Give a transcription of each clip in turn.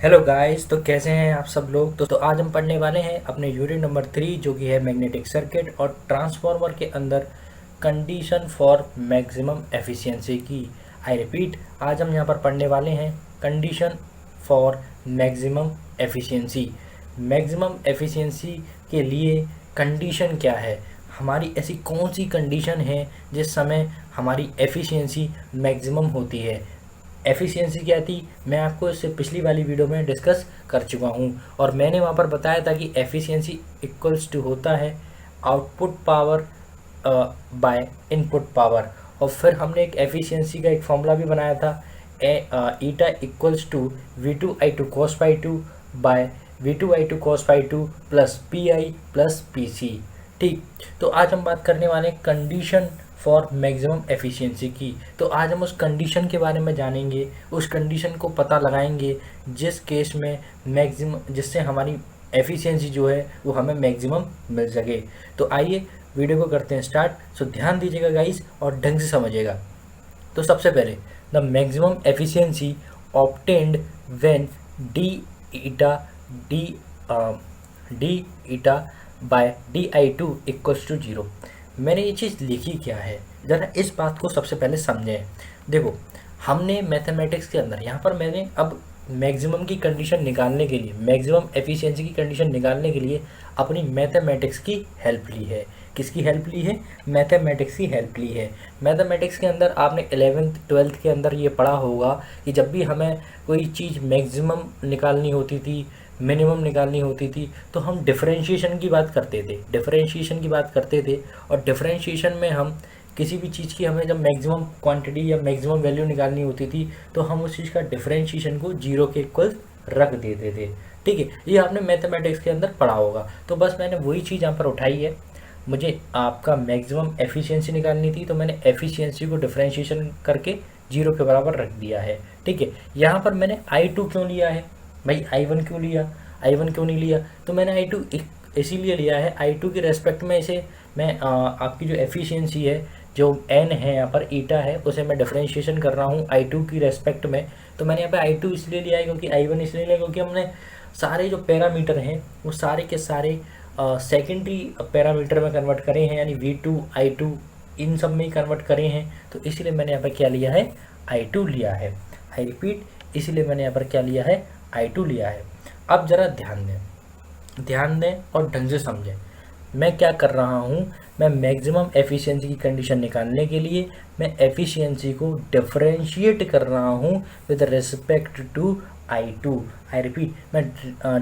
Hello guys, तो कैसे हैं आप सब लोग। तो आज हम पढ़ने वाले हैं अपने यूनिट नंबर 3 जो कि है मैग्नेटिक सर्किट और ट्रांसफार्मर के अंदर कंडीशन फॉर मैक्सिमम एफिशिएंसी की। आई रिपीट, आज हम यहाँ पर पढ़ने वाले हैं condition for maximum efficiency. Maximum efficiency के लिए कंडीशन क्या है, हमारी ऐसी कौन सी कंडीशन है जिस समय हमारी एफिशिएंसी मैक्सिमम होती है। एफिशिएंसी क्या थी, मैं आपको इससे पिछली वाली वीडियो में डिस्कस कर चुका हूँ और मैंने वहाँ पर बताया था कि एफिशिएंसी इक्वल्स टू होता है output power by input power. और फिर हमने एक एफिशिएंसी का एक फॉर्मूला भी बनाया था, eta equals to V2I2 cos phi 2 by V2I2 cos phi 2 plus PI plus PC। ठीक, तो आज हम बात करने वाले हैं कंडीशन फॉर मैक्सिमम एफिशिएंसी की। तो आज हम उस कंडीशन के बारे में जानेंगे, उस कंडीशन को पता लगाएंगे जिस केस में मैक्सिमम, जिससे हमारी एफिशिएंसी जो है वो हमें मैक्सिमम मिल सके। तो आइए वीडियो को करते हैं स्टार्ट। सो ध्यान दीजिएगा गाइस और ढंग से समझिएगा। तो सबसे पहले the maximum efficiency obtained when d eta d d eta by DI2 equals to 0। मैंने ये चीज़ लिखी क्या है, ज़रा इस बात को सबसे पहले समझें। देखो, हमने मैथमेटिक्स के अंदर यहाँ पर मैंने अब मैक्सिमम की कंडीशन निकालने के लिए, मैक्सिमम एफिशिएंसी की कंडीशन निकालने के लिए अपनी मैथमेटिक्स की हेल्प ली है। किसकी हेल्प ली है? मैथमेटिक्स की हेल्प ली है। मैथमेटिक्स के अंदर आपने 11th 12th के अंदर ये पढ़ा होगा कि जब भी हमें कोई चीज़ मैक्सिमम निकालनी होती थी, मिनिमम निकालनी होती थी, तो हम डिफरेंशिएशन की बात करते थे, डिफरेंशिएशन की बात करते थे। और डिफरेंशिएशन में हम किसी भी चीज़ की हमें जब मैक्सिमम क्वांटिटी या मैक्सिमम वैल्यू निकालनी होती थी तो हम उस चीज़ का डिफरेंशिएशन को 0 के इक्वल रख देते थे। ठीक है, ये आपने मैथमेटिक्स के अंदर पढ़ा होगा। तो बस मैंने वही चीज़ यहाँ पर उठाई है। मुझे आपका मैक्सिमम एफिशिएंसी निकालनी थी तो मैंने एफिशिएंसी को डिफरेंशिएशन करके 0 के बराबर रख दिया है। ठीक है, यहाँ पर मैंने I2 क्यों लिया है भाई, I1 क्यों लिया, I1 क्यों नहीं लिया? तो मैंने I2 इसीलिए लिया है, I2 के रेस्पेक्ट में इसे मैं आपकी जो एफिशिएंसी है, जो n है यहाँ पर ईटा है, उसे मैं डिफरेंशिएशन कर रहा हूँ I2 की रेस्पेक्ट में। तो मैंने यहाँ पे I2 इसलिए लिया है क्योंकि I1 इसलिए लिया क्योंकि हमने सारे जो पैरामीटर हैं वो सारे के सारे सेकेंडरी पैरामीटर में कन्वर्ट करे हैं, यानी V2 I2 इन सब में ही कन्वर्ट करे हैं। तो इसलिए मैंने यहाँ पर क्या लिया है, I2 लिया है। आई रिपीट, इसलिए मैंने यहाँ पर क्या लिया है, I2 लिया है। अब ज़रा ध्यान दें और ढंग से समझें मैं क्या कर रहा हूँ। मैं मैक्सिमम एफिशिएंसी की कंडीशन निकालने के लिए मैं एफिशिएंसी को डिफरेंशिएट कर रहा हूँ with respect to I2। I repeat, मैं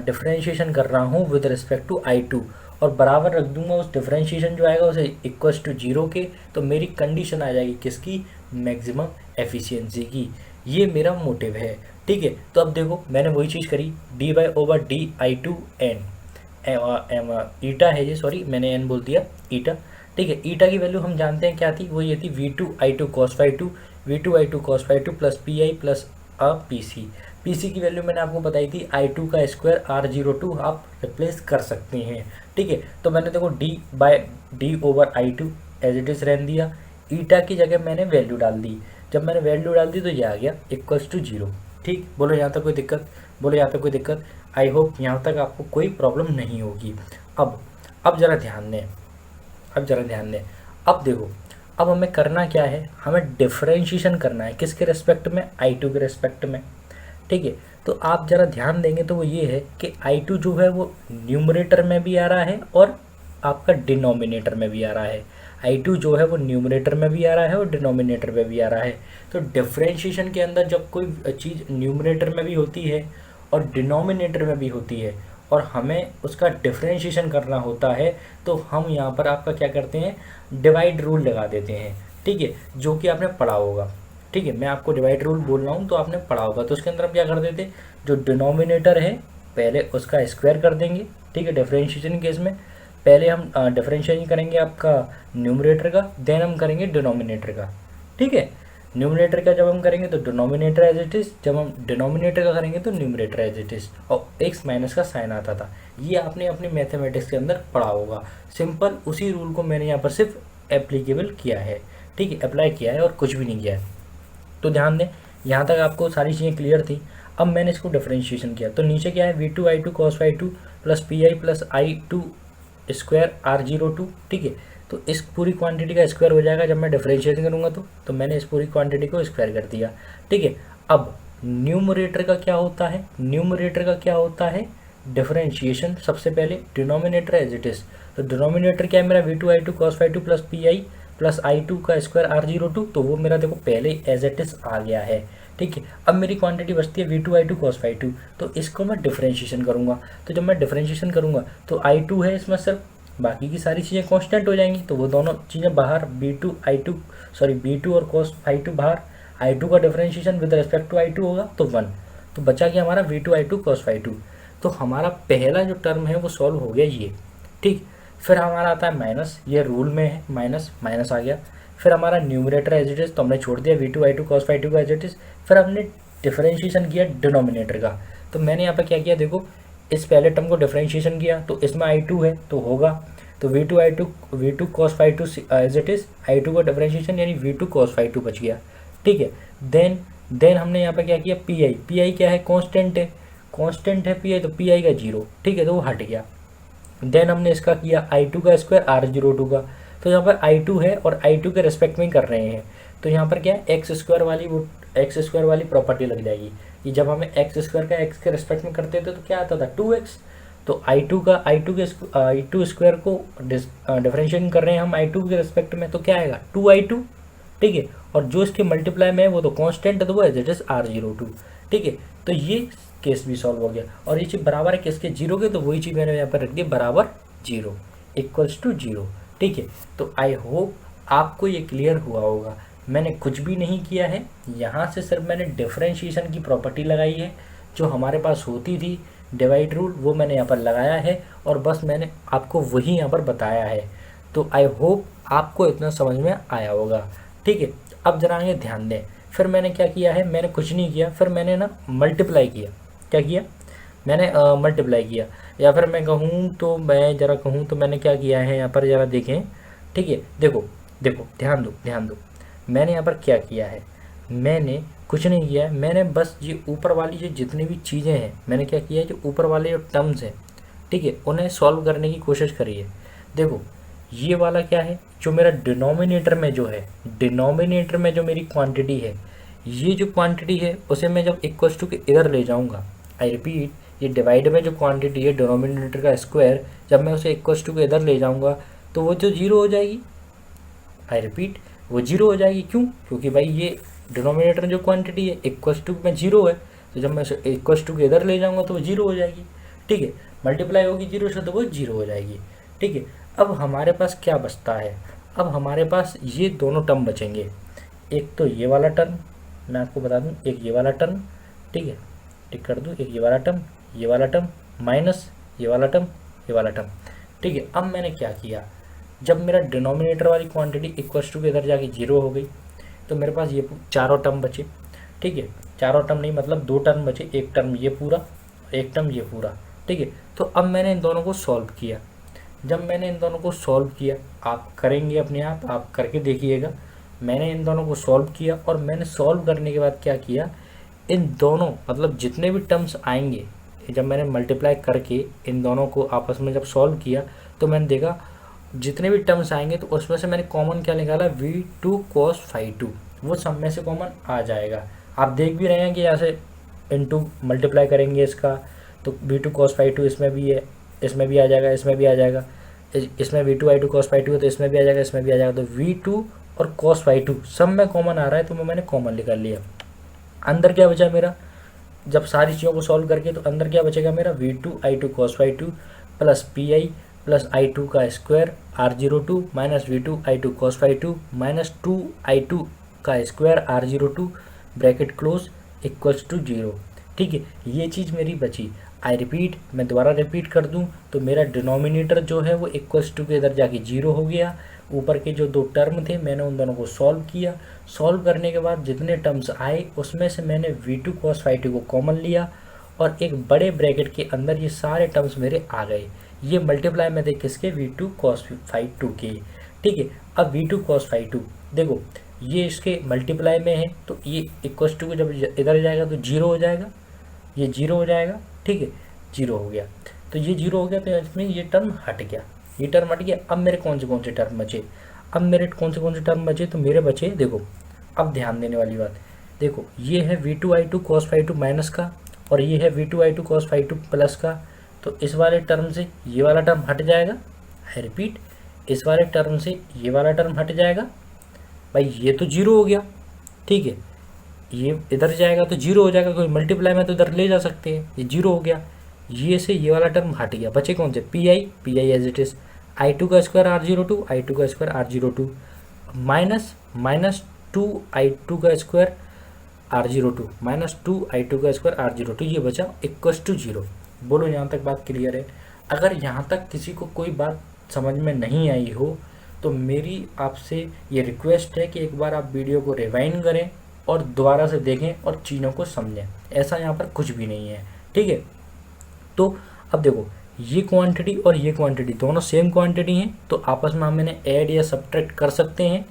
डिफरेंशिएशन कर रहा हूँ विद रिस्पेक्ट टू I2 और बराबर रख दूंगा उस डिफरेंशिएशन जो आएगा उसे इक्वल्स टू 0 के। तो मेरी कंडीशन आ जाएगी किसकी, मैक्सिमम एफिशिएंसी की। ये मेरा मोटिव है। ठीक है, तो अब देखो मैंने वही चीज़ करी, dy/DI2 n ईटा है ये, सॉरी मैंने n बोल दिया, ईटा। ठीक है, ईटा की वैल्यू हम जानते हैं क्या थी, वो ये थी V2I2 cos phi 2, V2I2 cos phi 2 plus PI plus PC। PC की वैल्यू मैंने आपको बताई थी I2 का स्क्वायर R02, आप रिप्लेस कर सकते हैं। ठीक है, तो मैंने देखो D/D/I2 एज इट इज़ रहने दिया, ईटा की जगह मैंने वैल्यू डाल दी। जब मैंने वैल्यू डाल दी तो ये आ गया इक्वल्स टू 0। ठीक, बोलो यहाँ तक कोई दिक्कत, बोलो यहाँ पे कोई दिक्कत। आई होप यहाँ तक आपको कोई प्रॉब्लम नहीं होगी। अब ज़रा ध्यान दें, अब देखो, अब हमें करना क्या है, हमें डिफरेंशिएशन करना है किसके रेस्पेक्ट में, I2 के रेस्पेक्ट में। ठीक है, तो आप ज़रा ध्यान देंगे तो वो ये है कि I2 जो है वो न्यूमरेटर में भी आ रहा है और आपका डिनोमिनेटर में भी आ रहा है। I2 जो है वो न्यूमरेटर में भी आ रहा है और डिनोमिनेटर में भी आ रहा है। तो डिफरेंशिएशन के अंदर जब कोई चीज़ न्यूमरेटर में भी होती है और डिनोमिनेटर में भी होती है और हमें उसका डिफरेंशिएशन करना होता है तो हम यहाँ पर आपका क्या करते हैं, डिवाइड रूल लगा देते हैं। ठीक है, जो कि आपने पढ़ा होगा। ठीक है, मैं आपको डिवाइड रूल बोल रहा हूँ तो आपने पढ़ा होगा। तो उसके अंदर हम क्या कर देते, जो डिनोमिनेटर है पहले उसका स्क्वायर कर देंगे। ठीक है, डिफरेंशिएशन केस में पहले हम डिफरेंशिएशन करेंगे आपका न्यूमरेटर का, देन हम करेंगे डिनोमिनेटर का। ठीक है, न्यूमरेटर का जब हम करेंगे तो डिनोमिनेटर एज इट इज़, जब हम डिनोमिनेटर का करेंगे तो न्यूमरेटर एज इट इज़, और एक्स माइनस का साइन आता था। ये आपने अपने मैथमेटिक्स के अंदर पढ़ा होगा। सिंपल उसी रूल को मैंने यहाँ पर सिर्फ एप्लीकेबल किया है। ठीक है, अप्लाई किया है और कुछ भी नहीं किया है। तो ध्यान दें, यहाँ तक आपको सारी चीज़ें क्लियर थी। अब मैंने इसको डिफरेंशिएशन किया तो नीचे क्या है V two I two cos phi two plus P I plus I two square R zero two, ठीक है। तो इस पूरी क्वांटिटी का स्क्वायर हो जाएगा जब मैं डिफरेंशिएशन करूँगा तो मैंने इस पूरी क्वांटिटी को स्क्वायर कर दिया, ठीक है। अब न्यूमरेटर का क्या होता है, न्यूमरेटर का क्या होता है डिफरेंशिएशन, सबसे पहले डिनोमिनेटर एज इट इज़। तो डिनोमिनेटर क्या है मेरा V two I two cos phi two plus P I plus I two का स्क्वायर आर जीरो टू, तो वो मेरा देखो पहले एज इट इज़ आ गया है, ठीक है। अब मेरी क्वांटिटी बचती है V two I two cos phi two, तो इसको मैं डिफरेंशिएशन करूँगा। तो जब मैं डिफरेंशिएशन करूँगा तो आई टू है इसमें सिर्फ, बाकी की सारी चीज़ें कांस्टेंट हो जाएंगी, तो वो दोनों चीज़ें बाहर B two I two sorry B two और कॉस फाई टू बाहर, आई टू का differentiation with respect to I two होगा तो 1, तो बचा क्या हमारा V two I two cos phi two. तो हमारा पहला जो टर्म है वो सॉल्व हो गया ये, ठीक। फिर हमारा आता है माइनस, ये रूल में है माइनस, माइनस आ गया। फिर हमारा न्यूमरेटर एज इट इज़, तो हमने छोड़ दिया V two I two cos phi two का एज इट इज़। फिर हमने डिफरेंशिएशन किया डिनोमिनेटर का, तो मैंने यहाँ पर क्या किया देखो, इस पहले टर्म को डिफरेंशिएशन किया तो इसमें आई टू है तो होगा, तो V two cos phi two as it is, I two का डिफरेंशिएशन यानी V two cos phi two बच गया, ठीक है। देन हमने यहाँ पर क्या किया पी आई क्या है कांस्टेंट है, कांस्टेंट है पी आई, तो पी आई का जीरो, ठीक है, तो वो हट गया। देन हमने इसका किया आई टू का स्क्वायर आर जीरो टू का, तो यहाँ पर आई टू है और आई टू के रिस्पेक्ट में कर रहे हैं, तो यहाँ पर क्या है एक्स स्क्वायर वाली प्रॉपर्टी लग जाएगी कि जब हमें एक्स स्क्वायर का एक्स के रिस्पेक्ट में करते थे तो क्या आता था 2x, तो आई टू स्क्वायर को डिफरेंशिएट कर रहे हैं हम आई टू के रिस्पेक्ट में, तो क्या आएगा 2i2, ठीक है। और जो इसके मल्टीप्लाई में है वो तो कांस्टेंट है, तो वो एज इट इज R02, ठीक है। तो ये केस भी सॉल्व हो गया और ये चीज़ बराबर है किसके, जीरो के, तो वही चीज़ मैंने यहाँ पर रख दी बराबर जीरो इक्वल्स टू जीरो, ठीक है। तो आई होप आपको ये क्लियर हुआ होगा। मैंने कुछ भी नहीं किया है, यहाँ से सिर्फ मैंने डिफरेंशिएशन की प्रॉपर्टी लगाई है जो हमारे पास होती थी डिवाइड रूल, वो मैंने यहाँ पर लगाया है और बस मैंने आपको वही यहाँ पर बताया है। तो आई होप आपको इतना समझ में आया होगा, ठीक है। अब जरा ये ध्यान दें, फिर मैंने क्या किया है, मैंने कुछ नहीं किया, फिर मैंने ना मल्टीप्लाई किया, क्या किया मैंने मल्टीप्लाई किया, या फिर मैं कहूँ तो मैंने क्या किया है यहाँ पर ज़रा देखें, ठीक है। देखो ध्यान दो मैंने यहाँ पर क्या किया है, मैंने कुछ नहीं किया है, मैंने बस ये ऊपर वाली जो जितनी भी चीज़ें हैं मैंने क्या किया है, जो ऊपर वाले जो टर्म्स हैं, ठीक है, उन्हें सॉल्व करने की कोशिश करी है। देखो ये वाला क्या है, जो मेरा डिनोमिनेटर में जो मेरी क्वांटिटी है, ये जो क्वांटिटी है उसे मैं जब इक्वल्स टू के इधर ले जाऊंगा, आई रिपीट, ये डिवाइड में जो क्वांटिटी है डिनोमिनेटर का स्क्वायर, जब मैं उसे इक्वल्स टू के इधर ले जाऊंगा तो वो जो जीरो हो जाएगी, आई रिपीट, वो जीरो हो जाएगी। क्यों? क्योंकि भाई ये डिनोमिनेटर जो क्वांटिटी है इक्वल्स टू में जीरो है, तो जब मैं उसे इक्वल्स टू के इधर ले जाऊंगा तो वो जीरो हो जाएगी, ठीक है। मल्टीप्लाई होगी जीरो से तो वो जीरो हो जाएगी, ठीक है। अब हमारे पास क्या बचता है, अब हमारे पास ये दोनों टर्म बचेंगे, एक तो ये वाला टर्म, मैं आपको बता दूं, एक ये वाला टर्म, ठीक है, टिक कर दूं, एक ये वाला टर्म माइनस ये वाला टर्म, ठीक है। अब मैंने क्या किया, जब मेरा डिनोमिनेटर वाली क्वांटिटी इक्वल्स टू के इधर जाके जीरो हो गई तो मेरे पास ये चारों टर्म बचे, ठीक है, चारों टर्म नहीं मतलब दो टर्म बचे, एक टर्म ये पूरा, एक टर्म ये पूरा, ठीक है। तो अब मैंने इन दोनों को सॉल्व किया, जब मैंने इन दोनों को सॉल्व किया, आप करेंगे अपने आप करके देखिएगा, मैंने इन दोनों को सॉल्व किया और मैंने सॉल्व करने के बाद क्या किया, इन दोनों मतलब जितने भी टर्म्स आएंगे, जब मैंने मल्टीप्लाई करके इन दोनों को आपस में जब सॉल्व किया तो मैंने देखा जितने भी टर्म्स आएंगे तो उसमें से मैंने कॉमन क्या निकाला, v2 cos फाई टू, वो सब में से कॉमन आ जाएगा। आप देख भी रहे हैं कि यहाँ से इनटू मल्टीप्लाई करेंगे इसका तो v2 cos फाई टू इसमें भी है, इसमें भी आ जाएगा, इसमें भी आ जाएगा, इसमें v2 i2 cos phi to है तो इसमें भी आ जाएगा, इसमें भी आ जाएगा, तो v2 और cos फाई टू सब में कॉमन आ रहा है, तो मैंने कॉमन निकाल लिया। अंदर क्या बचा मेरा, जब सारी चीज़ों को सॉल्व करके तो अंदर क्या बचेगा मेरा, v2 i2 cos phi two plus P I plus i2 का square R02 minus v2 i2 cos phi two minus 2i2 का square R02 bracket close equals to zero, ठीक है। ये चीज़ मेरी बची। आई रिपीट, मैं दोबारा रिपीट कर दूं तो मेरा डिनोमिनेटर जो है वो इक्वल्स टू के इधर जाके जीरो हो गया, ऊपर के जो दो टर्म थे मैंने उन दोनों को सॉल्व किया, सॉल्व करने के बाद जितने टर्म्स आए उसमें से मैंने v2 cos फाई टू को कॉमन लिया और एक बड़े ब्रैकेट के अंदर ये सारे टर्म्स मेरे आ गए, ये मल्टीप्लाई में थे किसके, v2 cos फाई टू के, ठीक है। अब v2 cos फाई टू देखो ये इसके मल्टीप्लाई में है तो ये इक्वल्स टू को जब इधर जाएगा तो जीरो हो जाएगा, ये 0 हो जाएगा, ठीक है, 0 हो गया। तो ये 0 हो गया तो इसमें ये टर्म हट गया, ये टर्म हट गया। अब मेरे कौन से टर्म बचे, अब मेरे कौन से टर्म बचे, तो मेरे बचे देखो, अब ध्यान देने वाली बात देखो, ये है V2I2 cos phi2 माइनस का, और ये है V2I2 cos phi2 प्लस का। तो इस वाले टर्म से ये वाला टर्म हट जाएगा, है रिपीट, इस वाले टर्म से ये वाला टर्म हट जाएगा। भाई ये तो 0 हो गया, ठीक है, ये इधर जाएगा तो 0 हो जाएगा, कोई मल्टीप्लाई में तो इधर ले जा सकते हैं, ये 0 हो गया। ये से ये वाला टर्म हट गया, बचे कौन से, P I as it is, I2 का स्क्वायर R02, I2 का square R02 minus minus 2I2 का स्क्वायर R02 माइनस 2I2 का स्क्वायर R02, ये बचा इक्वस टू 0। बोलो यहाँ तक बात क्लियर है? अगर यहाँ तक किसी को कोई बात समझ में नहीं आई हो तो मेरी आपसे ये रिक्वेस्ट है कि एक बार आप वीडियो को रिवाइंड करें और दोबारा से देखें और चीज़ों को समझें। ऐसा यहाँ पर कुछ भी नहीं है, ठीक है। तो अब देखो, ये क्वांटिटी और ये क्वांटिटी दोनों सेम क्वांटिटी हैं, तो आपस में हम इन्हें ऐड या सब्ट्रैक्ट कर सकते हैं,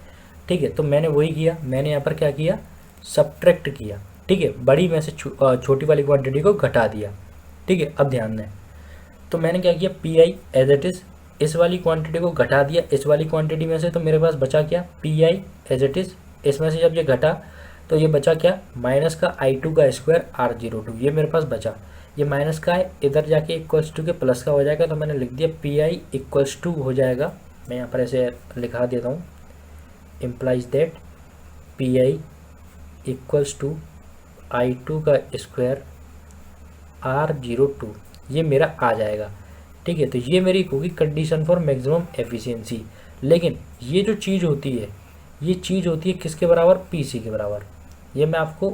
ठीक है। तो मैंने वही किया, मैंने यहाँ पर क्या किया, सब्ट्रैक्ट किया, ठीक है, बड़ी में से छोटी वाली क्वांटिटी को घटा दिया, ठीक है। अब ध्यान दें, तो मैंने क्या किया, P I as it is, इस वाली क्वांटिटी को घटा दिया इस वाली क्वांटिटी में से, तो मेरे पास बचा क्या, P I as it is, इसमें से जब ये घटा तो ये बचा क्या, माइनस का I2 का स्क्वायर R02, ये मेरे पास बचा। ये माइनस का है, इधर जाके इक्वल्स टू के प्लस का हो जाएगा, तो मैंने लिख दिया पी आई इक्वल्स टू हो जाएगा, मैं यहाँ पर ऐसे लिखा देता हूँ, implies that P I equals to I2 का स्क्वायर R02, ये मेरा आ जाएगा, ठीक है। तो ये मेरी होगी कंडीशन फॉर मैक्सिमम एफिशिएंसी। लेकिन ये जो चीज़ होती है, ये चीज़ होती है किसके बराबर, पीसी के बराबर। ये मैं आपको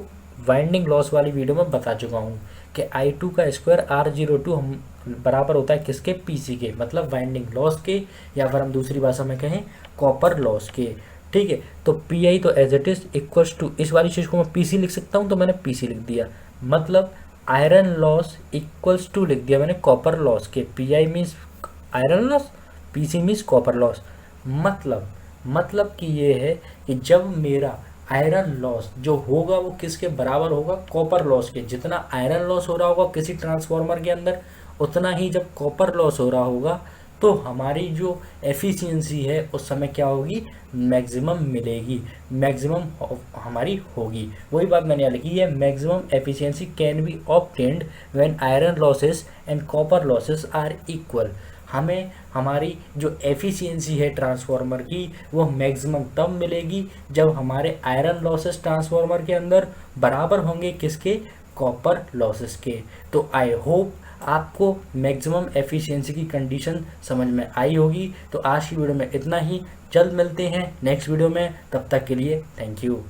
वाइंडिंग लॉस वाली वीडियो में बता चुका हूँ कि I2 का स्क्वायर R02 हम बराबर होता है किसके, पीसी के, मतलब वाइंडिंग लॉस के, या अगर हम दूसरी भाषा में कहें कॉपर लॉस के, ठीक है। तो पी आई तो as it is equals to, इस वाली चीज़ को मैं पीसी लिख सकता हूँ, तो मैंने पीसी लिख दिया, मतलब आयरन लॉस इक्वल्स टू लिख दिया मैंने कॉपर लॉस के। P I means iron loss, PC means copper loss. मतलब कि ये है कि जब मेरा आयरन लॉस जो होगा वो किसके बराबर होगा, कॉपर लॉस के। जितना आयरन लॉस हो रहा होगा किसी ट्रांसफार्मर के अंदर, उतना ही जब कॉपर लॉस हो रहा होगा, तो हमारी जो एफिशिएंसी है उस समय क्या होगी, मैक्सिमम मिलेगी, मैक्सिमम हमारी होगी। वही बात मैंने यहाँ लिखी है, maximum efficiency can be obtained when iron losses and copper losses are equal. हमें हमारी जो एफिशिएंसी है ट्रांसफार्मर की वो मैक्सिमम तब मिलेगी जब हमारे आयरन लॉसेस ट्रांसफार्मर के अंदर बराबर होंगे किसके, कॉपर लॉसेस के। तो आई होप आपको मैक्सिमम एफिशिएंसी की कंडीशन समझ में आई होगी। तो आज की वीडियो में इतना ही, जल्द मिलते हैं नेक्स्ट वीडियो में, तब तक के लिए थैंक यू।